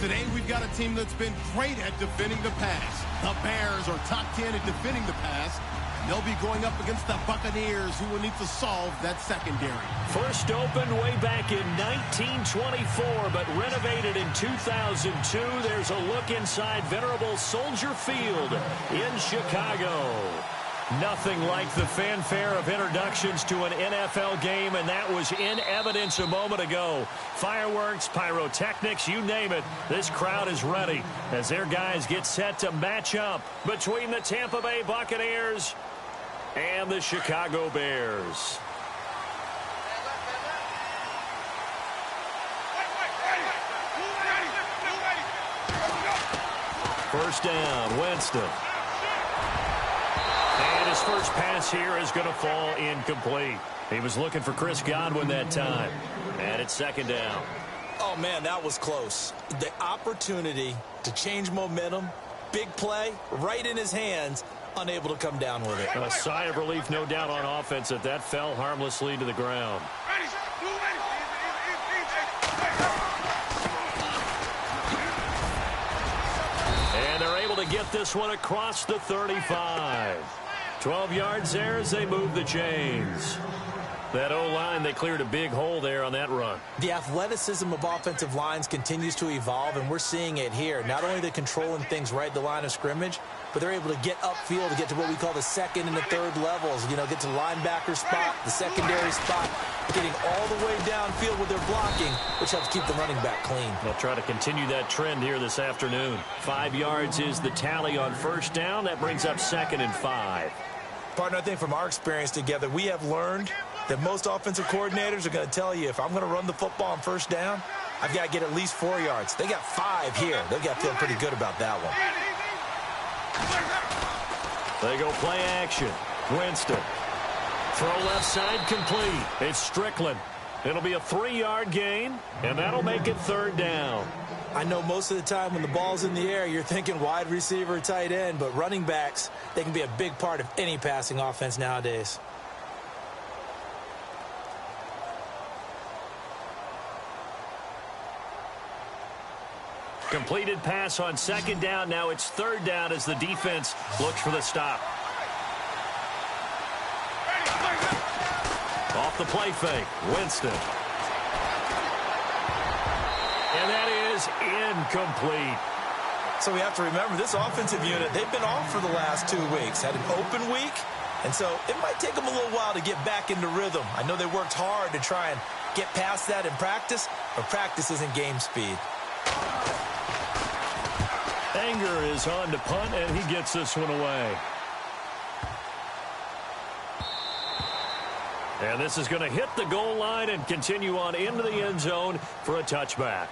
Today, we've got a team that's been great at defending the pass. The Bears are top 10 at defending the pass. They'll be going up against the Buccaneers, who will need to solve that secondary. First opened way back in 1924, but renovated in 2002. There's a look inside venerable Soldier Field in Chicago. Nothing like the fanfare of introductions to an NFL game, and that was in evidence a moment ago. Fireworks, pyrotechnics, you name it. This crowd is ready as their guys get set to match up between the Tampa Bay Buccaneers and the Chicago Bears. First down, Winston. And his first pass here is going to fall incomplete. He was looking for Chris Godwin that time. And it's second down. Oh, man, that was close. The opportunity to change momentum, big play, right in his hands, unable to come down with it. A sigh of relief, no doubt, on offense that fell harmlessly to the ground. And they're able to get this one across the 35. 12 yards there as they move the chains. That O-line, they cleared a big hole there on that run. The athleticism of offensive lines continues to evolve, and we're seeing it here. Not only are they controlling things right at the line of scrimmage, but they're able to get upfield to get to what we call the second and the third levels. You know, get to the linebacker spot, the secondary spot, getting all the way downfield with their blocking, which helps keep the running back clean. They'll try to continue that trend here this afternoon. 5 yards is the tally on first down. That brings up 2nd and 5. Partner, I think from our experience together, we have learned that most offensive coordinators are going to tell you, if I'm going to run the football on first down, I've got to get at least 4 yards. They got 5 here. They've got to feel pretty good about that one. They go play action. Winston. Throw left side complete. It's Strickland. It'll be a 3-yard gain, and that'll make it third down. I know most of the time when the ball's in the air, you're thinking wide receiver, tight end, but running backs, they can be a big part of any passing offense nowadays. Completed pass on second down. Now it's third down as the defense looks for the stop. Off the play fake, Winston. And that is incomplete. So we have to remember, this offensive unit, they've been off for the last 2 weeks. Had an open week, and so it might take them a little while to get back into rhythm. I know they worked hard to try and get past that in practice, but practice isn't game speed. Anger is on to punt, and he gets this one away. And this is going to hit the goal line and continue on into the end zone for a touchback.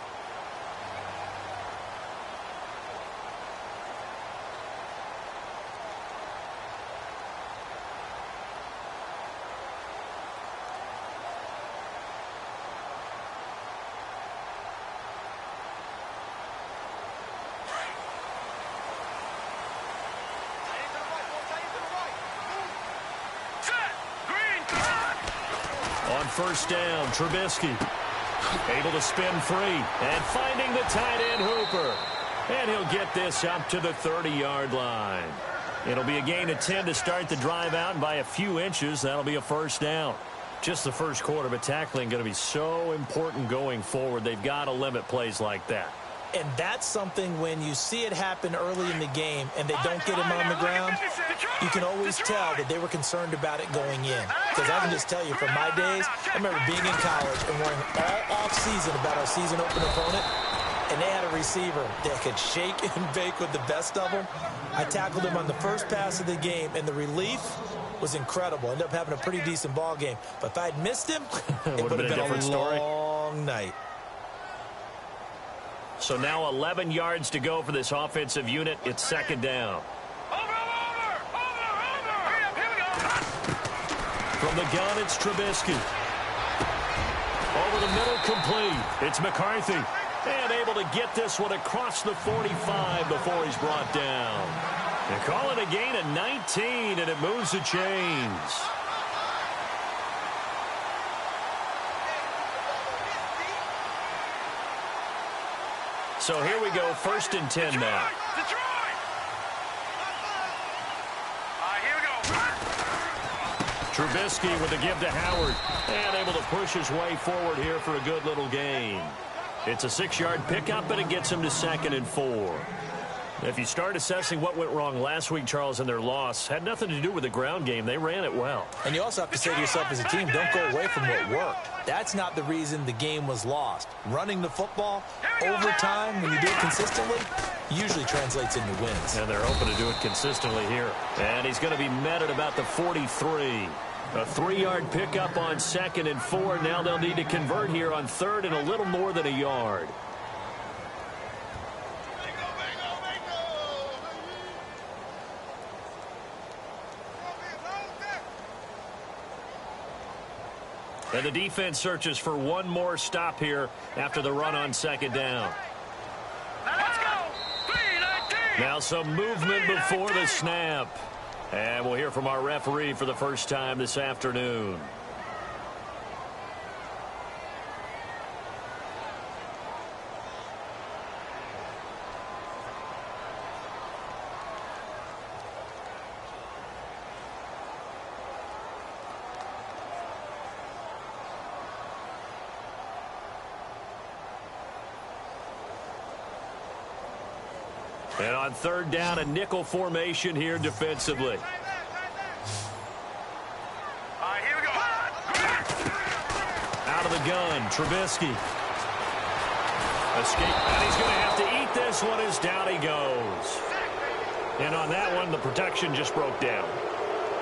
On first down, Trubisky able to spin free and finding the tight end Hooper. And he'll get this up to the 30-yard line. It'll be a gain of 10 to start the drive out, and by a few inches, that'll be a first down. Just the first quarter, but tackling going to be so important going forward. They've got to limit plays like that. And that's something when you see it happen early in the game and they don't get him on the ground, you can always tell that they were concerned about it going in. Because I can just tell you from my days, I remember being in college and worrying all off-season about our season open opponent, and they had a receiver that could shake and bake with the best of them. I tackled him on the first pass of the game, and the relief was incredible. Ended up having a pretty decent ball game. But if I'd missed him, it would have been a different story. Long night. So now 11 yards to go for this offensive unit. It's second down. From the gun, it's Trubisky. Over the middle, complete. It's McCarthy. And able to get this one across the 45 before he's brought down. They call it a gain of 19, and it moves the chains. So here we go, 1st and 10 now. Trubisky with a give to Howard. And able to push his way forward here for a good little gain. It's a 6-yard pickup, and it gets him to 2nd and 4. If you start assessing what went wrong last week, Charles, in their loss, had nothing to do with the ground game. They ran it well. And you also have to say to yourself as a team, don't go away from what worked. That's not the reason the game was lost. Running the football over time, when you do it consistently, usually translates into wins. And they're hoping to do it consistently here. And he's going to be met at about the 43. A 3-yard pickup on 2nd and 4. Now they'll need to convert here on 3rd and a little more than a yard. And the defense searches for one more stop here after the run on 2nd down. Let's go. Now some movement before the snap. And we'll hear from our referee for the first time this afternoon. And on 3rd down, a nickel formation here defensively. Here we go. Out of the gun, Trubisky. Escape, and he's going to have to eat this one as down he goes. And on that one, the protection just broke down.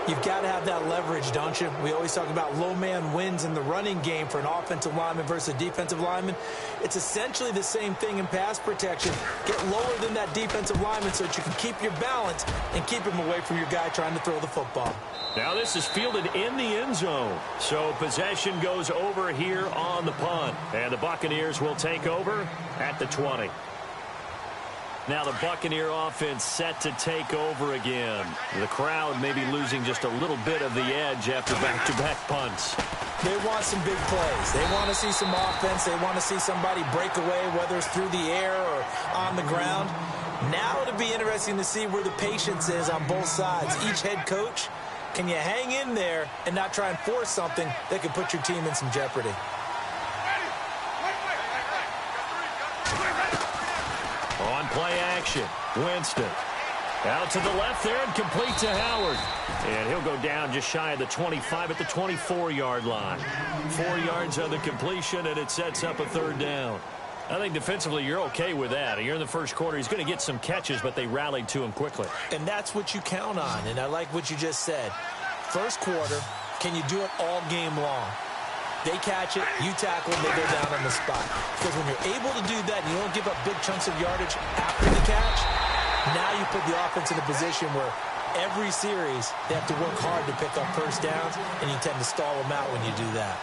You've got to have that leverage, don't you? We always talk about low man wins in the running game for an offensive lineman versus a defensive lineman. It's essentially the same thing in pass protection. Get lower than that defensive lineman so that you can keep your balance and keep him away from your guy trying to throw the football. Now this is fielded in the end zone. So possession goes over here on the punt. And the Buccaneers will take over at the 20. Now the Buccaneer offense set to take over again. The crowd may be losing just a little bit of the edge after back-to-back punts. They want some big plays. They want to see some offense. They want to see somebody break away, whether it's through the air or on the ground. Now it'll be interesting to see where the patience is on both sides. Each head coach, can you hang in there and not try and force something that could put your team in some jeopardy? On play action, Winston. Out to the left there and complete to Howard. And he'll go down just shy of the 25 at the 24-yard line. 4 yards on the completion, and it sets up a 3rd down. I think defensively you're okay with that. You're in the first quarter. He's going to get some catches, but they rallied to him quickly. And that's what you count on, and I like what you just said. First quarter, can you do it all game long? They catch it, you tackle, they go down on the spot. Because when you're able to do that and you don't give up big chunks of yardage after the catch, now you put the offense in a position where every series they have to work hard to pick up first downs, and you tend to stall them out when you do that.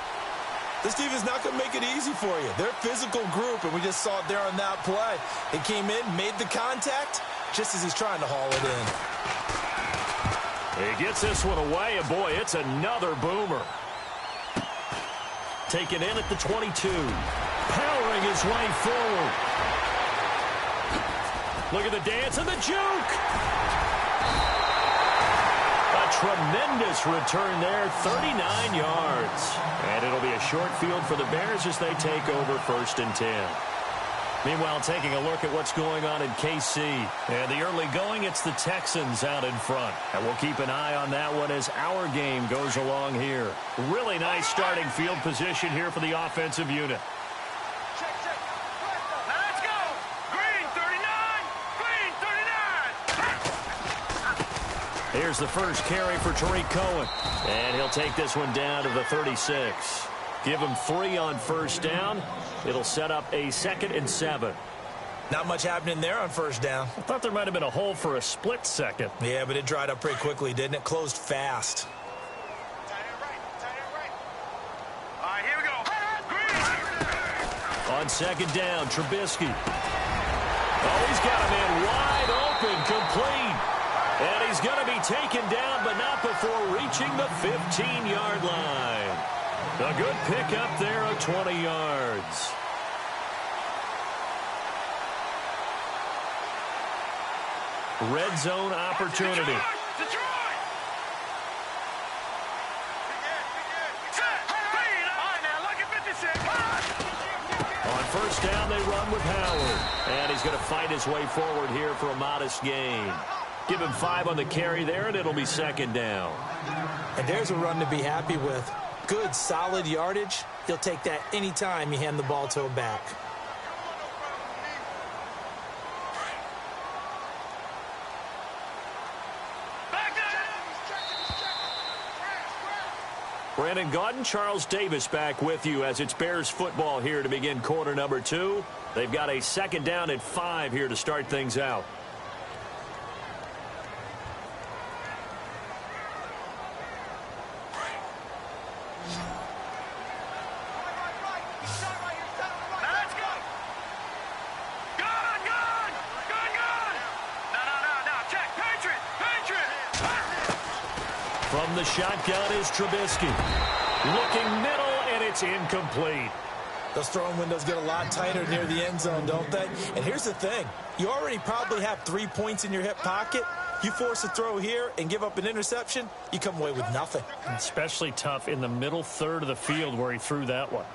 This team is not going to make it easy for you. They're a physical group, and we just saw it there on that play. They came in, made the contact, just as he's trying to haul it in. He gets this one away, and boy, it's another boomer. Taken in at the 22. Powering his way forward. Look at the dance and the juke. A tremendous return there, 39 yards. And it'll be a short field for the Bears as they take over 1st and 10. Meanwhile, taking a look at what's going on in KC. And the early going, it's the Texans out in front. And we'll keep an eye on that one as our game goes along here. Really nice starting field position here for the offensive unit. Check. Let's go. Green 39. Green 39. Here's the first carry for Tariq Cohen. And he'll take this one down to the 36. Give him 3 on 1st down. It'll set up a 2nd and 7. Not much happening there on 1st down. I thought there might have been a hole for a split second. Yeah, but it dried up pretty quickly, didn't it? Closed fast. Here we go. On 2nd down, Trubisky. Oh, he's got a man wide open, complete. And he's going to be taken down, but not before reaching the 15-yard line. A good pickup there of 20 yards. Red zone opportunity. On first down, they run with Howard. And he's going to fight his way forward here for a modest gain. Give him 5 on the carry there, and it'll be second down. And there's a run to be happy with. Good, solid yardage. He'll take that anytime you hand the ball to a back. Brandon Gaudin, Charles Davis back with you as it's Bears football here to begin quarter number 2. They've got a second down at 5 here to start things out. From the shotgun is Trubisky. Looking middle, and it's incomplete. Those throwing windows get a lot tighter near the end zone, don't they? And here's the thing. You already probably have 3 points in your hip pocket. You force a throw here and give up an interception, you come away with nothing. Especially tough in the middle third of the field where he threw that one.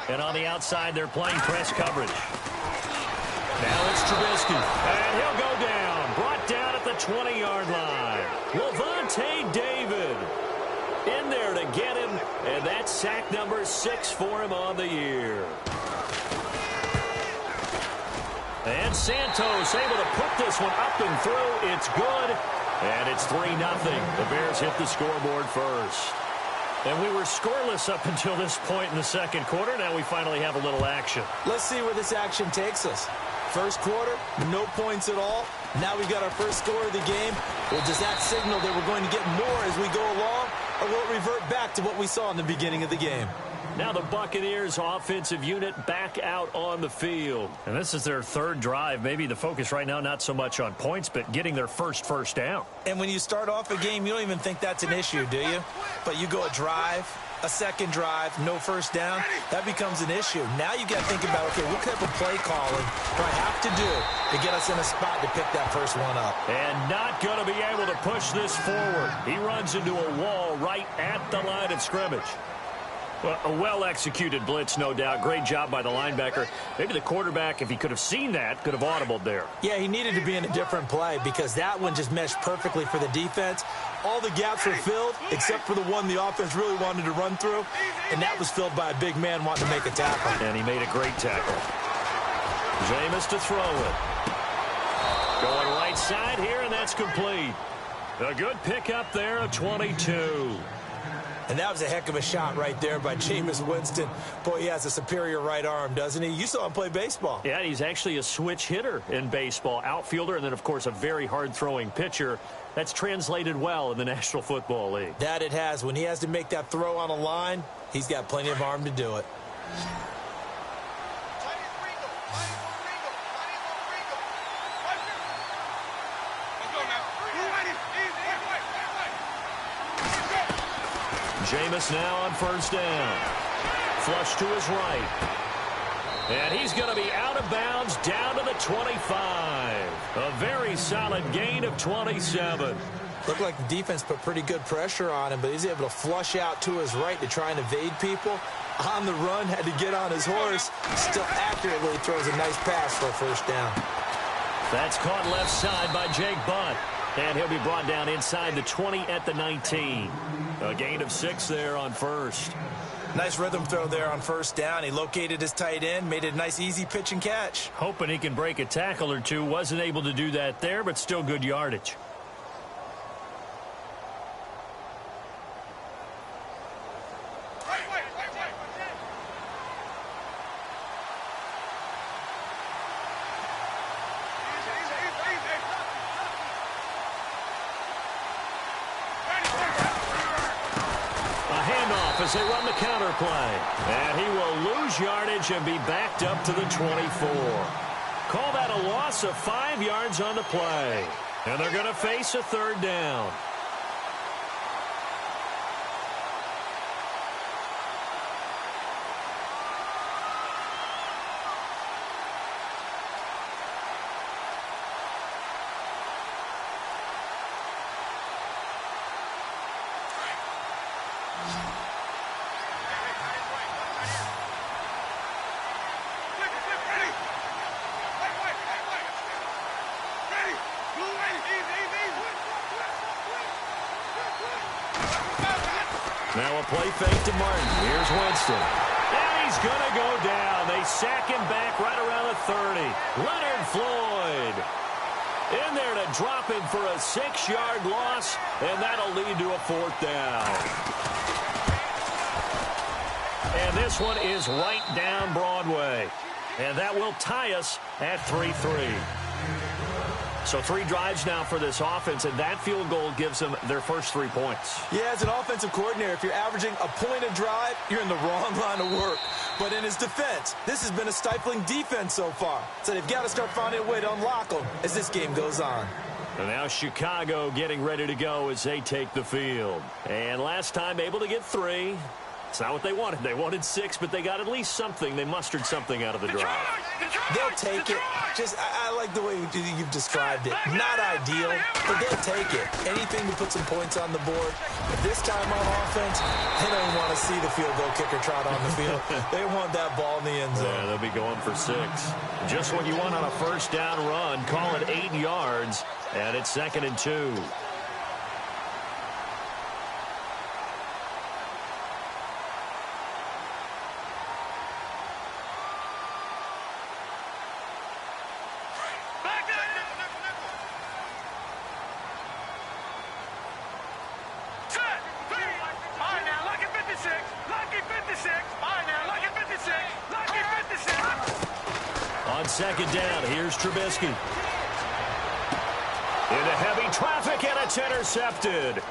And on the outside, they're playing press coverage. Now it's Trubisky. And he'll go down. Brought down at the 20-yard line. Lavonte David in there to get him. And that's sack number 6 for him on the year. And Santos able to put this one up and through. It's good. And it's 3-0. The Bears hit the scoreboard first. And we were scoreless up until this point in the second quarter. Now we finally have a little action. Let's see where this action takes us. First quarter, no points at all. Now we've got our first score of the game. Well, does that signal that we're going to get more as we go along, or will it revert back to what we saw in the beginning of the game? Now the Buccaneers offensive unit back out on the field. And this is their third drive. Maybe the focus right now not so much on points, but getting their first down. And when you start off a game, you don't even think that's an issue, do you? But you go a drive, a second drive, no first down, that becomes an issue. Now you got to think about, okay, what type of play calling do I have to do to get us in a spot to pick that first one up? And not going to be able to push this forward. He runs into a wall right at the line of scrimmage. Well, a well-executed blitz, no doubt. Great job by the linebacker. Maybe the quarterback, if he could have seen that, could have audibled there. Yeah, he needed to be in a different play because that one just meshed perfectly for the defense. All the gaps were filled except for the one the offense really wanted to run through, and that was filled by a big man wanting to make a tackle. And he made a great tackle. Jameis to throw it. Going right side here, and that's complete. A good pickup there of 22. And that was a heck of a shot right there by Jameis Winston. Boy, he has a superior right arm, doesn't he? You saw him play baseball. Yeah, he's actually a switch hitter in baseball. Outfielder, and then, of course, a very hard-throwing pitcher. That's translated well in the National Football League. That it has. When he has to make that throw on a line, he's got plenty of arm to do it. Jameis now on first down. Flush to his right. And he's going to be out of bounds down to the 25. A very solid gain of 27. Looked like the defense put pretty good pressure on him, but he's able to flush out to his right to try and evade people. On the run, had to get on his horse. Still accurately throws a nice pass for a first down. That's caught left side by Jake Butt. And he'll be brought down inside the 20 at the 19. A gain of 6 there on first. Nice rhythm throw there on first down. He located his tight end, made it a nice easy pitch and catch. Hoping he can break a tackle or two. Wasn't able to do that there, but still good yardage. As they run the counter play. And he will lose yardage and be backed up to the 24. Call that a loss of 5 yards on the play. And they're going to face a third down. play fake to Martin. Here's Winston. And he's going to go down. They sack him back right around the 30. Leonard Floyd in there to drop him for a 6-yard loss, and that'll lead to a 4th down. And this one is right down Broadway. And that will tie us at 3-3. So 3 drives now for this offense, and that field goal gives them their first 3 points. Yeah, as an offensive coordinator, if you're averaging a point a drive, you're in the wrong line of work. But in his defense, this has been a stifling defense so far. So they've got to start finding a way to unlock them as this game goes on. And now Chicago getting ready to go as they take the field. And last time able to get 3. It's not what they wanted. They wanted 6, but they got at least something. They mustered something out of the drive. They'll take it. I like the way you've described it. Not ideal, but they'll take it. Anything to put some points on the board. But this time on offense, they don't even want to see the field goal kicker trot on the field. They want that ball in the end zone. Yeah, they'll be going for 6. Just what you want on a first down run. Call it 8 yards, and it's 2nd and 2. On 2nd down, here's Trubisky. Into heavy traffic, and it's intercepted.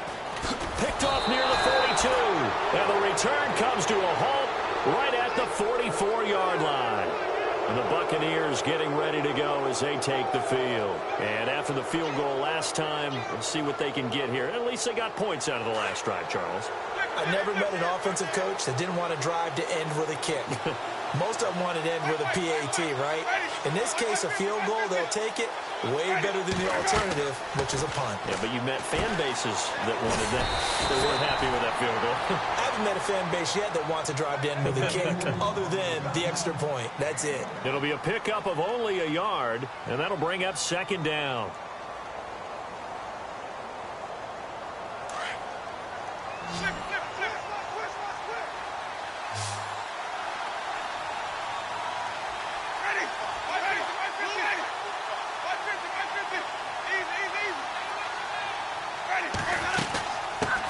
Picked off near the 42. And the return comes to a halt right at the 44-yard line. And the Buccaneers getting ready to go as they take the field. And after the field goal last time, we'll see what they can get here. At least they got points out of the last drive, Charles. I never met an offensive coach that didn't want to drive to end with a kick. Most of them want to end with a PAT, right? In this case, a field goal, they'll take it. Way better than the alternative, which is a punt. Yeah, but you met fan bases that wanted that. They weren't happy with that field goal. I haven't met a fan base yet that wants to drive to end with a kick other than the extra point. That's it. It'll be a pickup of only a yard, and that'll bring up 2nd down.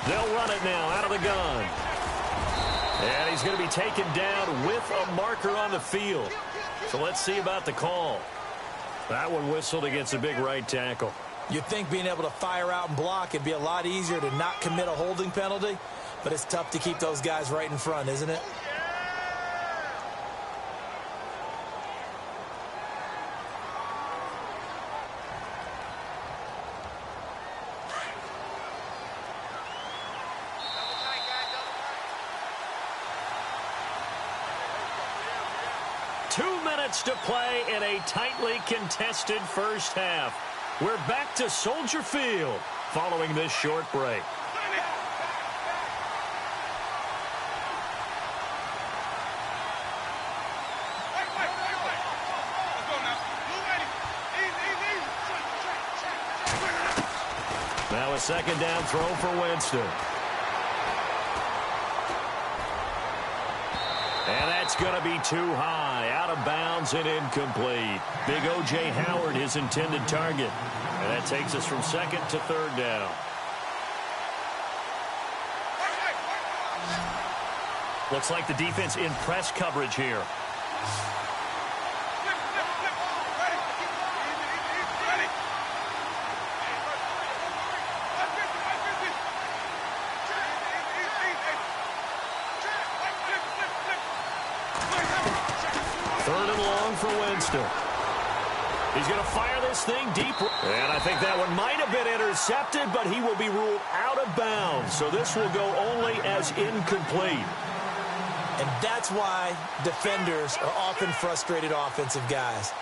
They'll run it now out of the gun. And he's going to be taken down with a marker on the field. So let's see about the call. That one whistled against a big right tackle. You'd think being able to fire out and block it'd be a lot easier to not commit a holding penalty, but it's tough to keep those guys right in front, isn't it? To play in a tightly contested first half. We're back to Soldier Field following this short break. Now a 2nd down throw for Winston. And that's going to be too high, out of bounds and incomplete. Big O.J. Howard, his intended target. And that takes us from 2nd to 3rd down. Looks like the defense in press coverage here. He's going to fire this thing deep. And I think that one might have been intercepted, but he will be ruled out of bounds. So this will go only as incomplete. And that's why defenders are often frustrated offensive guys.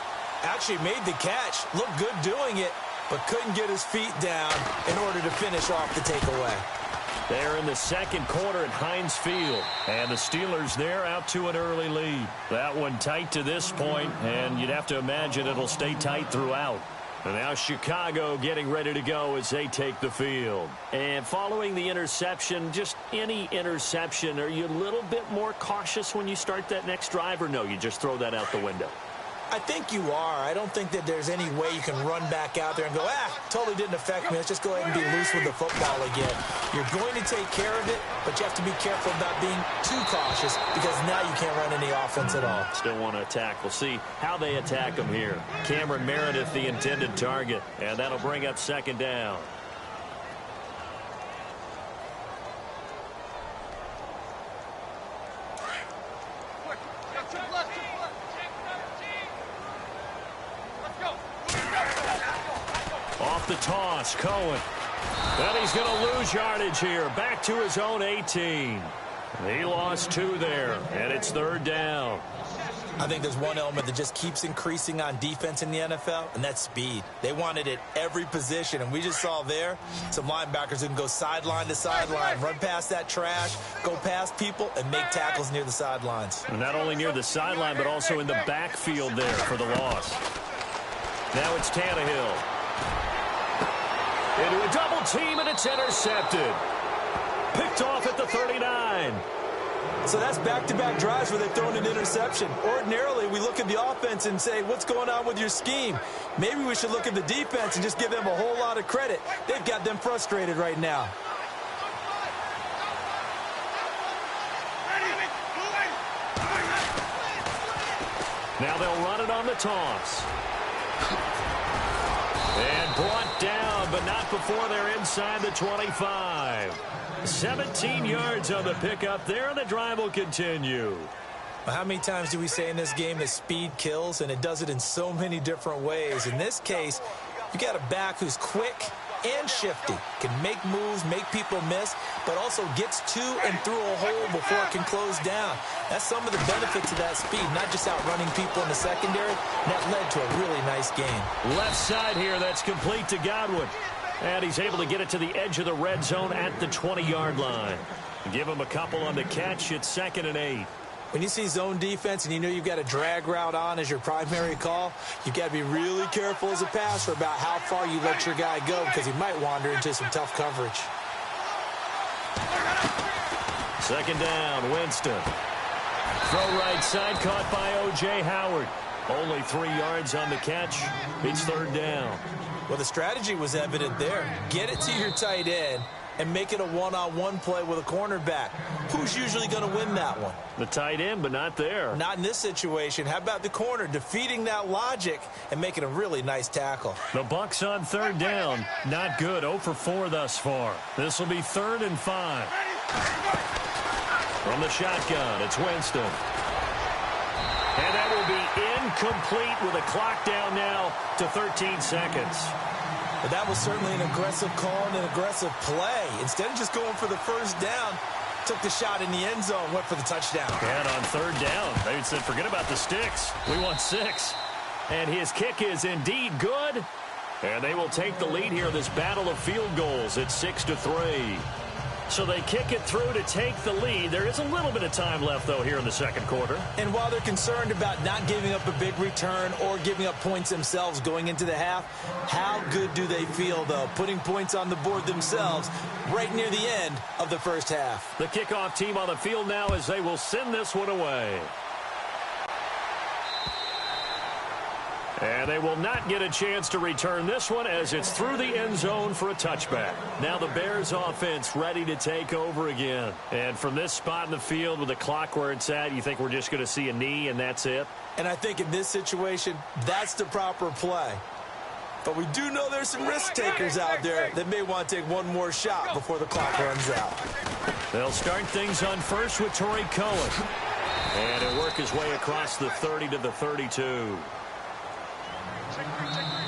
Actually made the catch, looked good doing it, but couldn't get his feet down in order to finish off the takeaway. They're in the 2nd quarter at Heinz Field. And the Steelers there out to an early lead. That one tight to this point, and you'd have to imagine it'll stay tight throughout. And now Chicago getting ready to go as they take the field. And following the interception, just any interception, are you a little bit more cautious when you start that next drive, or no, you just throw that out the window? I think you are. I don't think that there's any way you can run back out there and go, totally didn't affect me. Let's just go ahead and be loose with the football again. You're going to take care of it, but you have to be careful about being too cautious because now you can't run any offense at all. Still want to attack. We'll see how they attack them here. Cameron Meredith, the intended target, and that'll bring up second down. Off the toss, Cohen. And he's going to lose yardage here. Back to his own 18. He lost 2 there, and it's third down. I think there's one element that just keeps increasing on defense in the NFL, and that's speed. They want it at every position, and we just saw there some linebackers who can go sideline to sideline, run past that trash, go past people, and make tackles near the sidelines. And not only near the sideline, but also in the backfield there for the loss. Now it's Tannehill. Into a double team, and it's intercepted. Picked off at the 39. So that's back-to-back drives where they've thrown an interception. Ordinarily, we look at the offense and say, what's going on with your scheme? Maybe we should look at the defense and just give them a whole lot of credit. They've got them frustrated right now. Now they'll run it on the toss. And brought down, but not before they're inside the 25. 17 yards on the pickup there, and the drive will continue. How many times do we say in this game that speed kills, and it does it in so many different ways? In this case, you got a back who's quick and shifty, can make moves, make people miss, but also gets to and through a hole before it can close down. That's some of the benefits of that speed, not just outrunning people in the secondary. That led to a really nice game. Left side here, that's complete to Godwin. And he's able to get it to the edge of the red zone at the 20-yard line. Give him a couple on the catch. It's 2nd and 8. When you see zone defense and you know you've got a drag route on as your primary call, you've got to be really careful as a passer about how far you let your guy go because he might wander into some tough coverage. 2nd down, Winston. Throw right side, caught by O.J. Howard. Only 3 yards on the catch. It's 3rd down. Well, the strategy was evident there. Get it to your tight end and make it a one-on-one play with a cornerback. Who's usually going to win that one? The tight end, but not there. Not in this situation. How about the corner defeating that logic and making a really nice tackle? The Bucs on 3rd down. Not good. 0 for 4 thus far. This will be 3rd and 5. From the shotgun, it's Winston. And that will be incomplete with a clock down now to 13 seconds. But that was certainly an aggressive call and an aggressive play. Instead of just going for the first down, took the shot in the end zone, went for the touchdown. And on 3rd down, they said, forget about the sticks. We want 6. And his kick is indeed good. And they will take the lead here in this battle of field goals at 6-3. So they kick it through to take the lead. There is a little bit of time left, though, here in the 2nd quarter. And while they're concerned about not giving up a big return or giving up points themselves going into the half, how good do they feel, though, putting points on the board themselves right near the end of the first half? The kickoff team on the field now as they will send this one away. And they will not get a chance to return this one as it's through the end zone for a touchback. Now the Bears offense ready to take over again. And from this spot in the field with the clock where it's at, you think we're just going to see a knee and that's it? And I think in this situation, that's the proper play. But we do know there's some risk takers out there that may want to take one more shot before the clock runs out. They'll start things on first with Torrey Cohen. And he'll work his way across the 30 to the 32.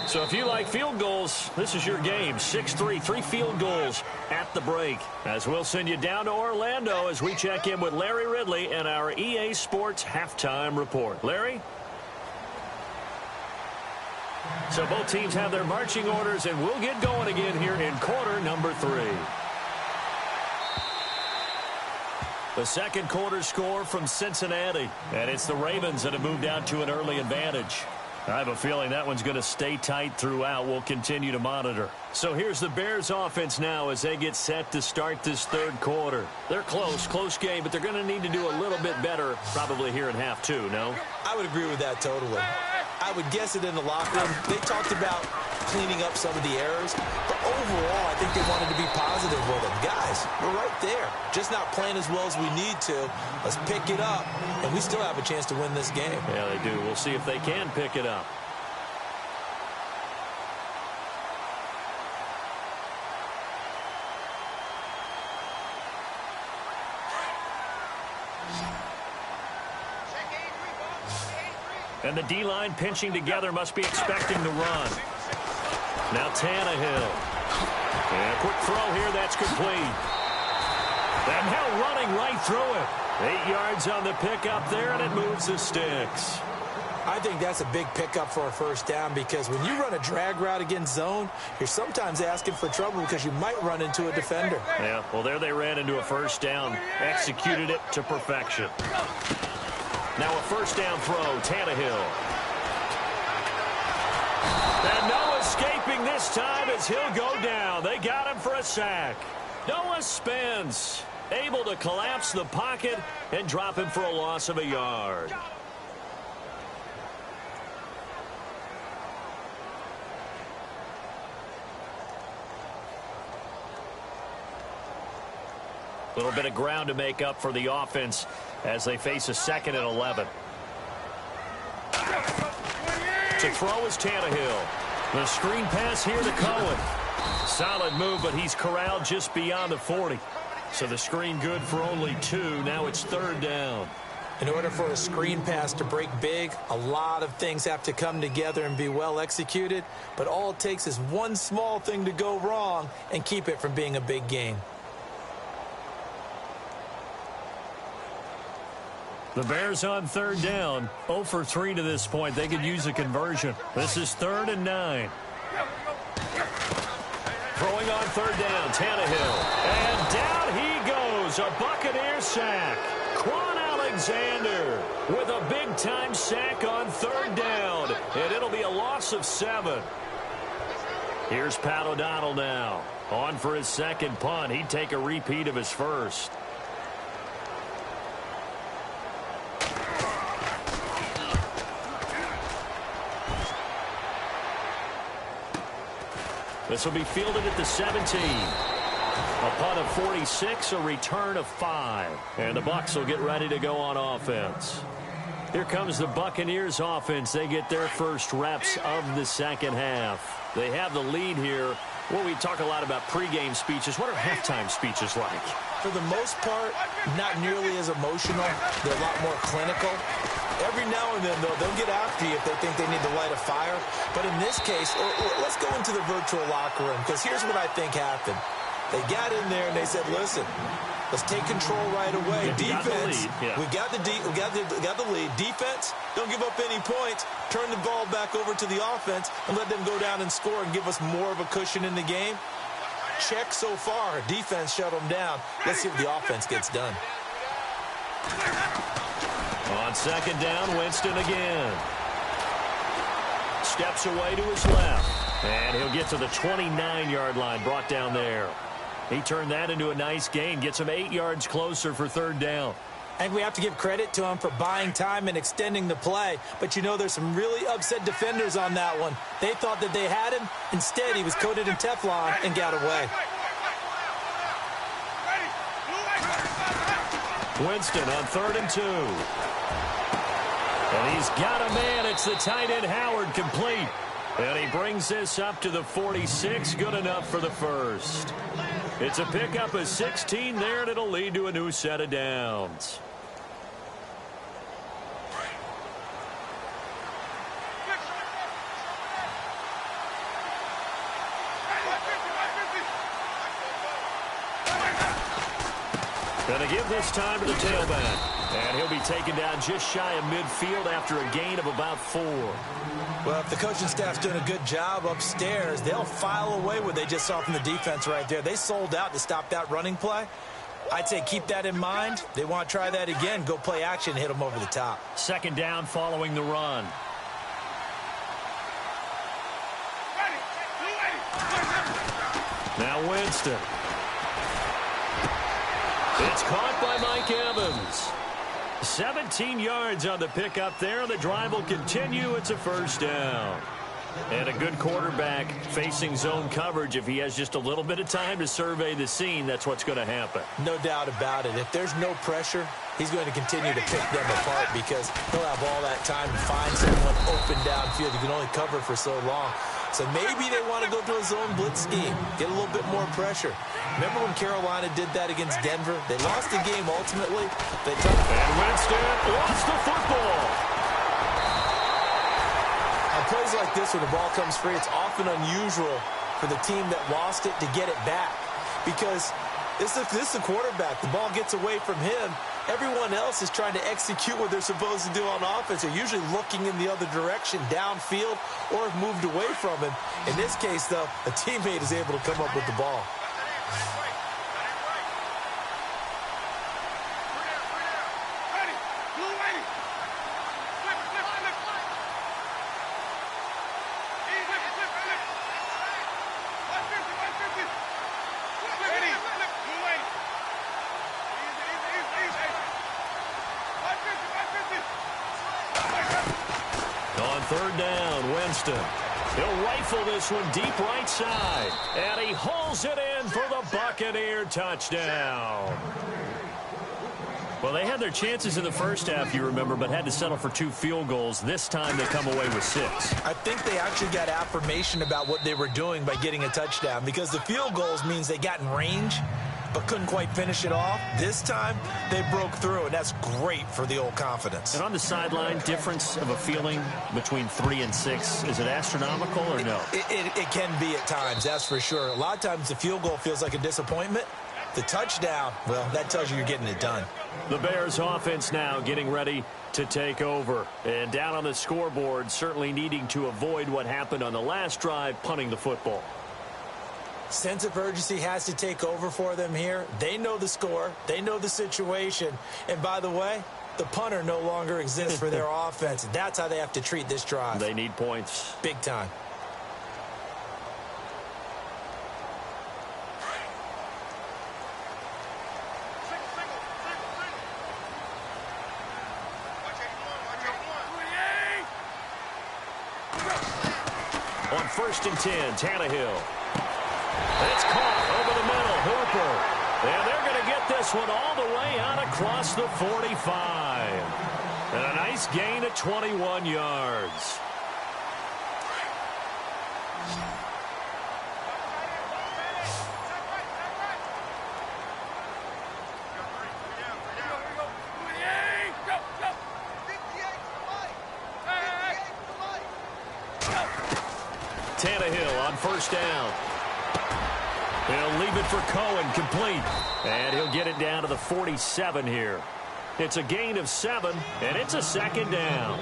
So if you like field goals, this is your game. 6-3, 3 field goals at the break. As we'll send you down to Orlando as we check in with Larry Ridley and our EA Sports Halftime Report. Larry? So both teams have their marching orders, and we'll get going again here in quarter number 3. The 2nd quarter score from Cincinnati, and it's the Ravens that have moved out to an early advantage. I have a feeling that one's going to stay tight throughout. We'll continue to monitor. So here's the Bears offense now as they get set to start this third quarter. They're close game, but they're going to need to do a little bit better probably here in half two, no? I would agree with that totally. I would guess it in the locker room. They talked about cleaning up some of the errors, but overall, I think they wanted to be positive with it. Guys, we're right there. Just not playing as well as we need to. Let's pick it up, and we still have a chance to win this game. Yeah, they do. We'll see if they can pick it up. And the D-line pinching together must be expecting to run. Now Tannehill. And a quick throw here, that's complete. And now running right through it. 8 yards on the pickup there, and it moves the sticks. I think that's a big pickup for a first down because when you run a drag route against zone, you're sometimes asking for trouble because you might run into a defender. Yeah, well, there they ran into a first down, executed it to perfection. Now a first down throw, Tannehill. And no escaping this time as he'll go down. They got him for a sack. Noah Spence able to collapse the pocket and drop him for a loss of a yard. A little bit of ground to make up for the offense as they face a 2nd and 11. To throw is Tannehill. The screen pass here to Cohen. Solid move, but he's corralled just beyond the 40. So the screen good for only 2. Now it's 3rd down. In order for a screen pass to break big, a lot of things have to come together and be well executed. But all it takes is one small thing to go wrong and keep it from being a big game. The Bears on 3rd down. 0 for 3 to this point. They could use a conversion. This is 3rd and 9. Throwing on 3rd down, Tannehill. And down he goes. A Buccaneer sack. Quan Alexander with a big-time sack on 3rd down. And it'll be a loss of 7. Here's Pat O'Donnell now. On for his 2nd punt. He'd take a repeat of his first. This will be fielded at the 17. A punt of 46, a return of 5. And the Bucs will get ready to go on offense. Here comes the Buccaneers offense. They get their first reps of the 2nd half. They have the lead here. Well, we talk a lot about pregame speeches. What are halftime speeches like? For the most part, not nearly as emotional. They're a lot more clinical. Every now and then, though, they'll get after you if they think they need to light a fire. But in this case, let's go into the virtual locker room, because here's what I think happened. They got in there and they said, listen, let's take control right away. Defense, we got the lead. Defense, don't give up any points. Turn the ball back over to the offense and let them go down and score and give us more of a cushion in the game. Check so far. Defense shut them down. Let's see what the offense gets done. On 2nd down, Winston again. Steps away to his left. And he'll get to the 29-yard line, brought down there. He turned that into a nice gain, gets him 8 yards closer for 3rd down. I think we have to give credit to him for buying time and extending the play. But, you know, there's some really upset defenders on that one. They thought that they had him. Instead, he was coated in Teflon and got away. Winston on 3rd and 2. And he's got a man. It's the tight end Howard, complete. And he brings this up to the 46. Good enough for the first. It's a pickup of 16 there, and it'll lead to a new set of downs. Going to give this time to the tailback. And he'll be taken down just shy of midfield after a gain of about 4. Well, if the coaching staff's doing a good job upstairs, they'll file away what they just saw from the defense right there. They sold out to stop that running play. I'd say keep that in mind. They want to try that again. Go play action, hit them over the top. 2nd down following the run. Now Winston. It's caught by Mike Evans. 17 yards on the pickup there. The drive will continue. It's a first down. And a good quarterback facing zone coverage. If he has just a little bit of time to survey the scene, that's what's going to happen. No doubt about it. If there's no pressure, he's going to continue to pick them apart because he'll have all that time to find someone open downfield. You can only cover for so long. So maybe they want to go to a zone blitz scheme, get a little bit more pressure. Remember when Carolina did that against Denver? They lost the game ultimately. And Winston lost the football. On plays like this where the ball comes free, it's often unusual for the team that lost it to get it back because this is the quarterback. The ball gets away from him. Everyone else is trying to execute what they're supposed to do on offense. They're usually looking in the other direction, downfield, or have moved away from him. In this case, though, a teammate is able to come up with the ball. Third down, Winston. He'll rifle this one deep right side. And he hauls it in for the Buccaneer touchdown. Well, they had their chances in the first half, you remember, but had to settle for 2 field goals. This time they come away with 6. I think they actually got affirmation about what they were doing by getting a touchdown because the field goals means they got in range but couldn't quite finish it off. This time, they broke through, and that's great for the old confidence. And on the sideline, difference of a feeling between 3 and 6, is it astronomical or no? It can be at times, that's for sure. A lot of times the field goal feels like a disappointment. The touchdown, well, that tells you you're getting it done. The Bears offense now getting ready to take over. And down on the scoreboard, certainly needing to avoid what happened on the last drive, punting the football. Sense of urgency has to take over for them here. They know the score. They know the situation. And by the way, the punter no longer exists for their offense. That's how they have to treat this drive. They need points. Big time. On 1st and 10, Tannehill. It's caught over the middle, Hooper. And they're going to get this one all the way out across the 45. And a nice gain of 21 yards. Tannehill on 1st down. He'll leave it for Cohen, complete. And he'll get it down to the 47 here. It's a gain of 7, and it's a 2nd down.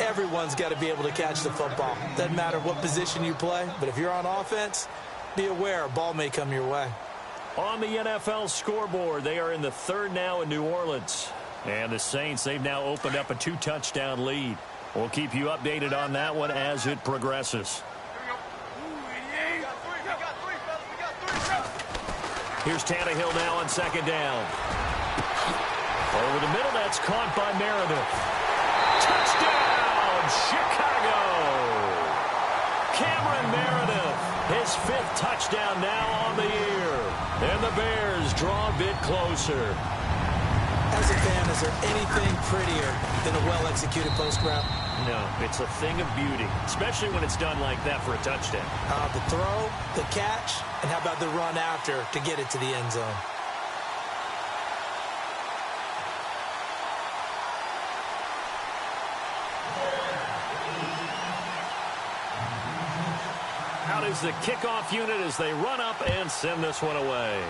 Everyone's got to be able to catch the football. Doesn't matter what position you play, but if you're on offense, be aware a ball may come your way. On the NFL scoreboard, they are in the 3rd now in New Orleans. And the Saints, they've now opened up a 2-touchdown lead. We'll keep you updated on that one as it progresses. Here's Tannehill now on 2nd down. Over the middle, that's caught by Meredith. Touchdown, Chicago! Cameron Meredith, his 5th touchdown now on the year. And the Bears draw a bit closer. As a fan, is there anything prettier than a well-executed post route? No, it's a thing of beauty, especially when it's done like that for a touchdown. The throw, the catch, and how about the run after to get it to the end zone? Out is the kickoff unit as they run up and send this one away.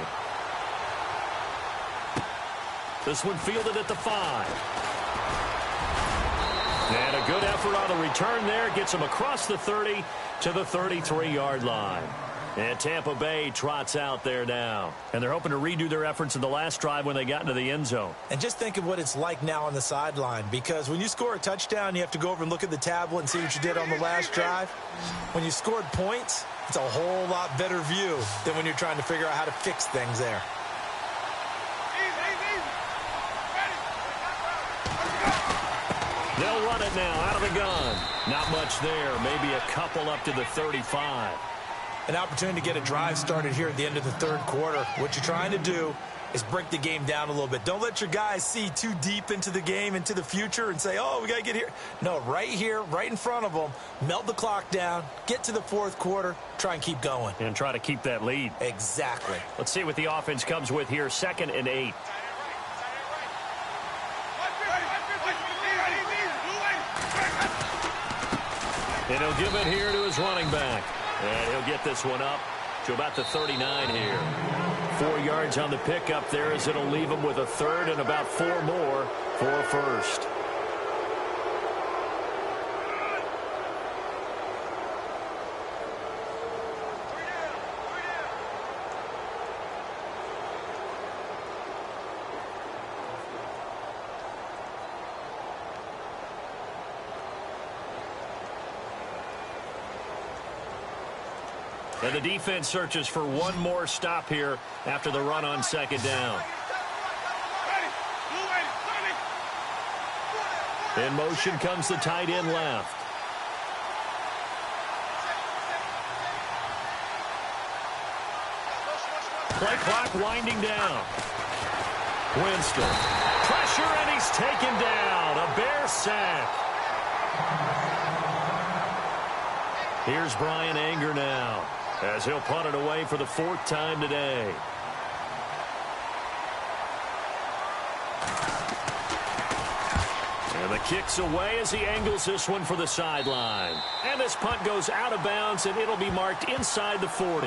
This one fielded at the 5. And a good effort on the return there. Gets him across the 30 to the 33-yard line. And Tampa Bay trots out there now. And they're hoping to redo their efforts in the last drive when they got into the end zone. And just think of what it's like now on the sideline. Because when you score a touchdown, you have to go over and look at the tablet and see what you did on the last drive. When you scored points, It's a whole lot better view than when you're trying to figure out how to fix things there. They'll run it now out of the gun. Not much there. Maybe a couple up to the 35. An opportunity to get a drive started here at the end of the third quarter. What you're trying to do is break the game down a little bit. Don't let your guys see too deep into the game, into the future, and say, oh, we got to get here. No, right here, right in front of them, melt the clock down, get to the fourth quarter, try and keep going. And try to keep that lead. Exactly. Let's see what the offense comes with here. 2nd and 8. And he'll give it here to his running back. And he'll get this one up to about the 39 here. 4 yards on the pickup there as it'll leave him with a third and about 4 more for a first. And the defense searches for one more stop here after the run on 2nd down. In motion comes the tight end left. Play clock winding down. Winston. Pressure, and he's taken down. A Bear sack. Here's Brian Anger now, as he'll punt it away for the 4th time today. And the kick's away as he angles this one for the sideline. And this punt goes out of bounds, and it'll be marked inside the 40.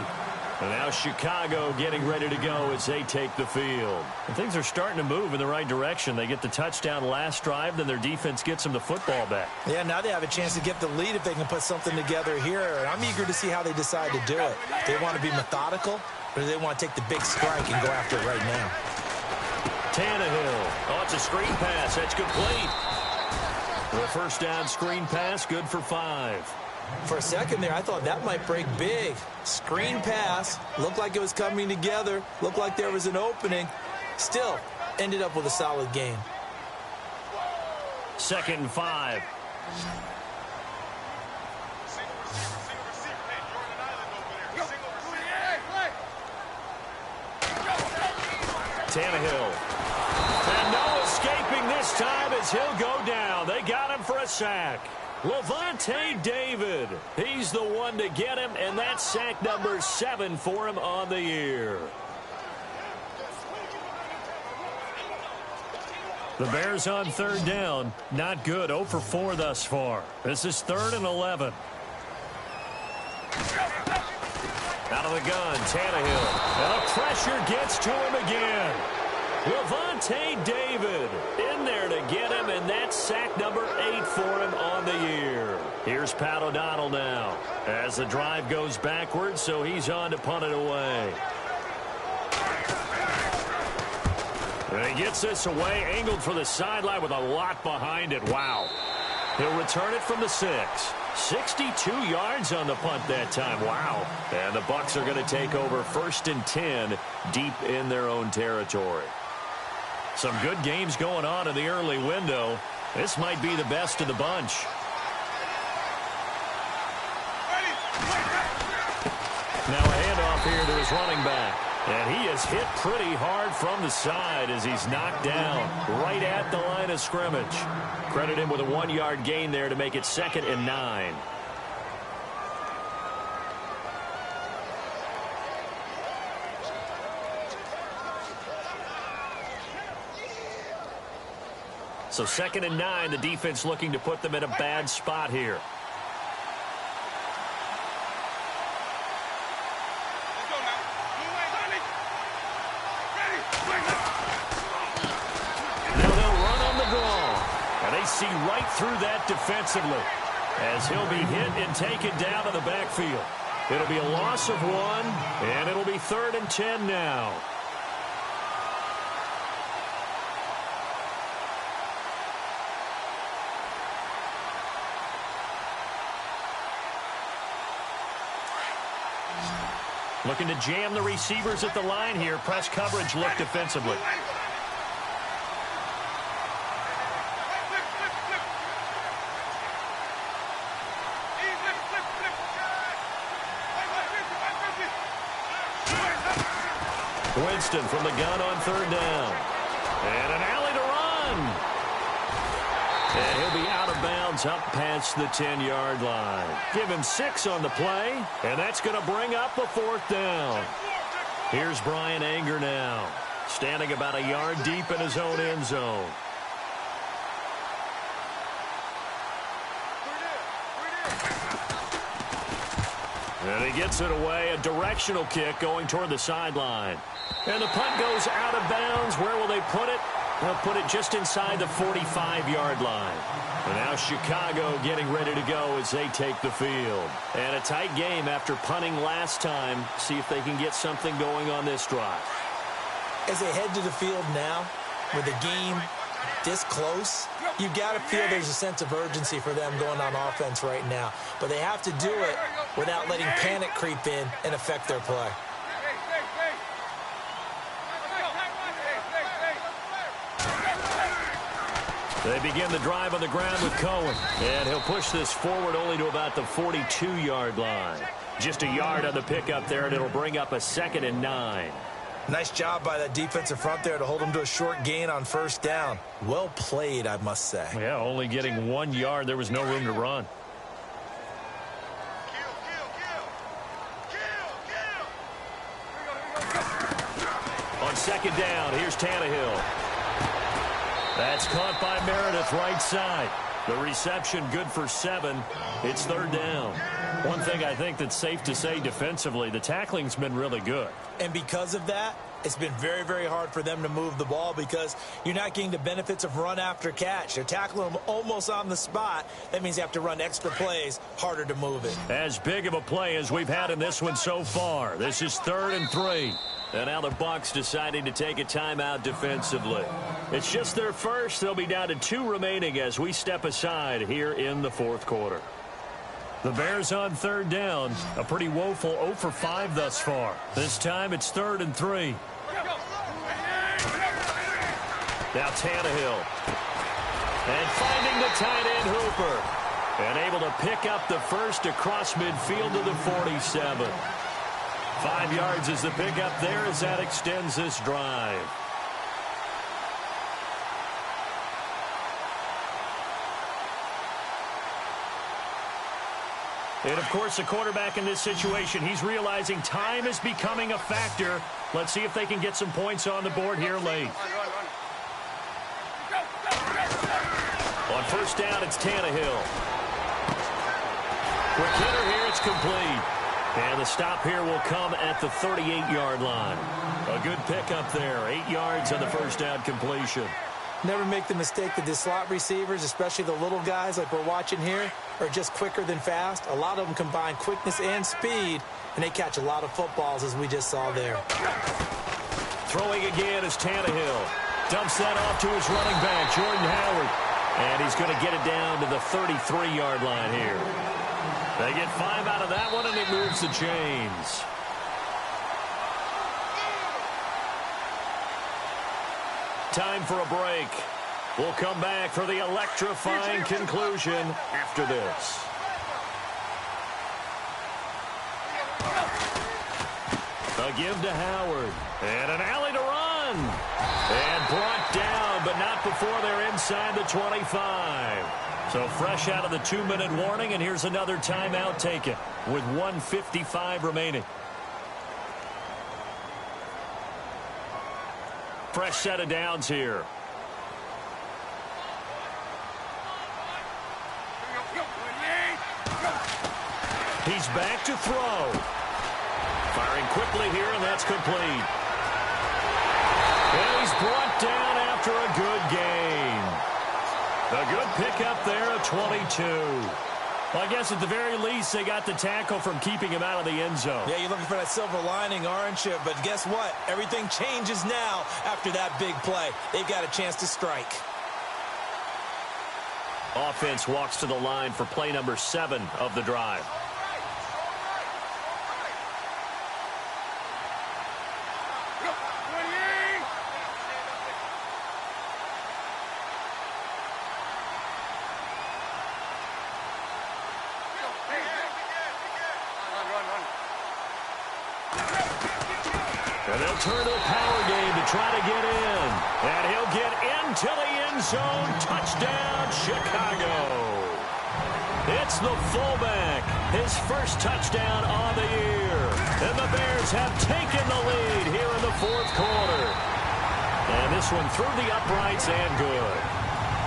And now Chicago getting ready to go as they take the field. And things are starting to move in the right direction. They get the touchdown last drive, then their defense gets them the football back. Yeah, now they have a chance to get the lead if they can put something together here. And I'm eager to see how they decide to do it. They want to be methodical, or do they want to take the big strike and go after it right now? Tannehill. Oh, it's a screen pass. That's complete. The first down screen pass, good for 5. For a second there, I thought that might break big. Screen pass, looked like it was coming together, looked like there was an opening. Still, ended up with a solid game. 2nd and 5. Tannehill. And no escaping this time as he'll go down. They got him for a sack. Levante David, he's the one to get him, and that's sack number 7 for him on the year. The Bears on 3rd down, not good, 0 for 4 thus far. This is 3rd and 11. Out of the gun, Tannehill, and the pressure gets to him again. Levante David in there to get him, and that's sack number 8 for him on the year. Here's Pat O'Donnell now as the drive goes backwards, so he's on to punt it away. And he gets this away, angled for the sideline with a lot behind it. Wow. He'll return it from the 6. 62 yards on the punt that time. Wow. And the Bucs are going to take over 1st and 10 deep in their own territory. Some good games going on in the early window. This might be the best of the bunch. Now a handoff here to his running back. And he is hit pretty hard from the side as he's knocked down right at the line of scrimmage. Credit him with a 1-yard gain there to make it 2nd and 9. So 2nd and 9, the defense looking to put them in a bad spot here. Now they'll run on the draw. And they see right through that defensively as he'll be hit and taken down to the backfield. It'll be a loss of 1, and it'll be 3rd and 10 now. Looking to jam the receivers at the line here. Press coverage look defensively. Winston from the gun on third down. And an alley to run. And he'll be out of bounds up past the 10-yard line. Give him 6 on the play, and that's going to bring up a fourth down. Here's Brian Anger now, standing about a yard deep in his own end zone. And he gets it away, a directional kick going toward the sideline. And the punt goes out of bounds. Where will they put it? They'll put it just inside the 45-yard line. And now Chicago getting ready to go as they take the field. And a tight game after punting last time. See if they can get something going on this drive. As they head to the field now, with the game this close, you've got to feel there's a sense of urgency for them going on offense right now. But they have to do it without letting panic creep in and affect their play. They begin the drive on the ground with Cohen. And he'll push this forward only to about the 42-yard line. Just a yard on the pickup there, and it'll bring up a 2nd and 9. Nice job by that defensive front there to hold them to a short gain on first down. Well played, I must say. Yeah, only getting 1 yard. There was no room to run. On second down, here's Tannehill. That's caught by Meredith right side. The reception good for 7. It's third down. One thing I think that's safe to say defensively, the tackling's been really good. And because of that, it's been very, very hard for them to move the ball because you're not getting the benefits of run after catch. They're tackling them almost on the spot. That means you have to run extra plays, harder to move it. As big of a play as we've had in this one so far. This is 3rd and 3. And now the Bucs deciding to take a timeout defensively. It's just their first. They'll be down to 2 remaining as we step aside here in the fourth quarter. The Bears on third down. A pretty woeful 0 for 5 thus far. This time it's 3rd and 3. Now Tannehill. And finding the tight end Hooper. And able to pick up the first across midfield to the 47. 5 yards is the pickup there as that extends this drive. And, of course, the quarterback in this situation, he's realizing time is becoming a factor. Let's see if they can get some points on the board here late. On first down, it's Tannehill. Quick hitter here, it's complete. And the stop here will come at the 38-yard line. A good pickup there, 8 yards on the first down completion. Never make the mistake that the slot receivers, especially the little guys like we're watching here, are just quicker than fast. A lot of them combine quickness and speed, and they catch a lot of footballs as we just saw there. Throwing again is Tannehill. Dumps that off to his running back, Jordan Howard. And he's going to get it down to the 33-yard line here. They get 5 out of that one, and it moves the chains. Time for a break. We'll come back for the electrifying conclusion after this. A give to Howard. And an alley to run. And brought down, but not before they're inside the 25. So fresh out of the 2-minute warning, and here's another timeout taken with 1:55 remaining. Fresh set of downs here. He's back to throw. Firing quickly here, and that's complete. And he's brought down after a good gain. A good pickup there at 22. Well, I guess at the very least, they got the tackle from keeping him out of the end zone. Yeah, you're looking for that silver lining, aren't you? But guess what? Everything changes now after that big play. They've got a chance to strike. Offense walks to the line for play number 7 of the drive. And they'll turn to the power game to try to get in. And he'll get into the end zone. Touchdown, Chicago. It's the fullback. His first touchdown of the year. And the Bears have taken the lead here in the fourth quarter. And this one through the uprights and good.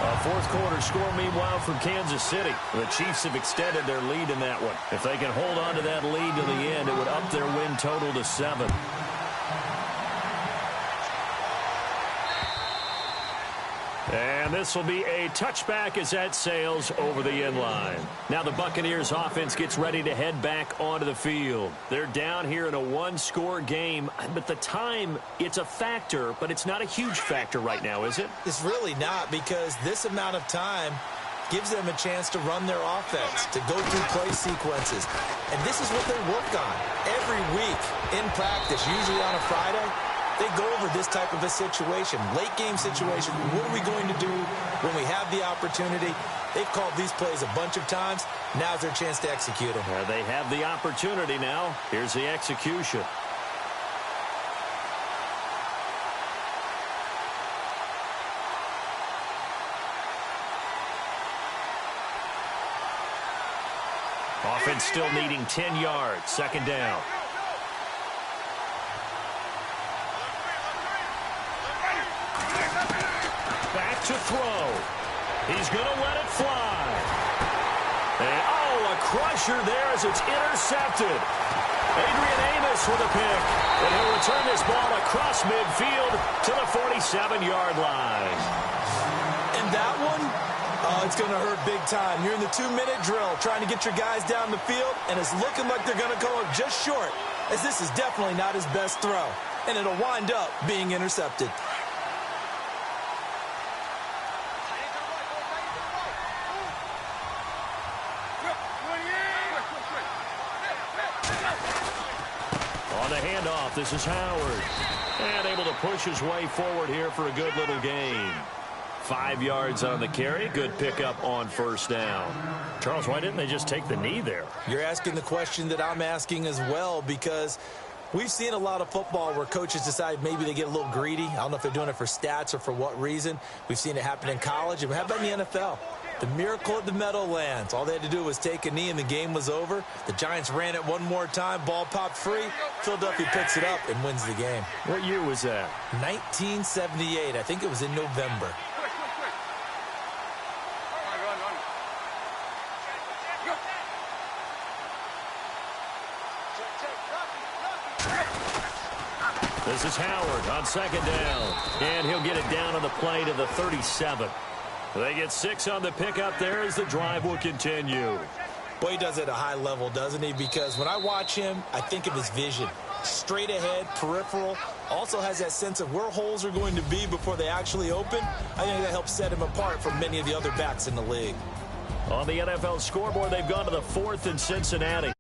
A fourth quarter score, meanwhile, from Kansas City. The Chiefs have extended their lead in that one. If they can hold on to that lead to the end, it would up their win total to 7. And this will be a touchback as that sails over the end line. Now the Buccaneers offense gets ready to head back onto the field. They're down here in a one-score game, but the time, it's a factor, but it's not a huge factor right now, is it? It's really not, because this amount of time gives them a chance to run their offense, to go through play sequences. And this is what they work on every week in practice, usually on a Friday. They go over this type of a situation, late game situation. What are we going to do when we have the opportunity? They've called these plays a bunch of times. Now's their chance to execute them. They have the opportunity now. Here's the execution. Offense still needing 10 yards. Second down. Back to throw. He's going to let it fly. And, a crusher there as it's intercepted. Adrian Amos with a pick. And he'll return this ball across midfield to the 47-yard line. And that one, it's going to hurt big time. You're in the 2-minute drill trying to get your guys down the field, and it's looking like they're going to come up just short, as this is definitely not his best throw. And it'll wind up being intercepted. On the handoff, this is Howard. And able to push his way forward here for a good little gain. 5 yards on the carry. Good pickup on first down. Charles, why didn't they just take the knee there? You're asking the question that I'm asking as well, because we've seen a lot of football where coaches decide maybe they get a little greedy. I don't know if they're doing it for stats or for what reason. We've seen it happen in college. And how about in the NFL? The miracle at the Meadowlands. All they had to do was take a knee and the game was over. The Giants ran it one more time. Ball popped free. Philadelphia picks it up and wins the game. What year was that? 1978. I think it was in November. This is Howard on second down. And he'll get it down on the play to the 37. They get 6 on the pickup there as the drive will continue. Boy, he does it at a high level, doesn't he? Because when I watch him, I think of his vision. Straight ahead, peripheral. Also has that sense of where holes are going to be before they actually open. I think that helps set him apart from many of the other backs in the league. On the NFL scoreboard, they've gone to the 4th in Cincinnati.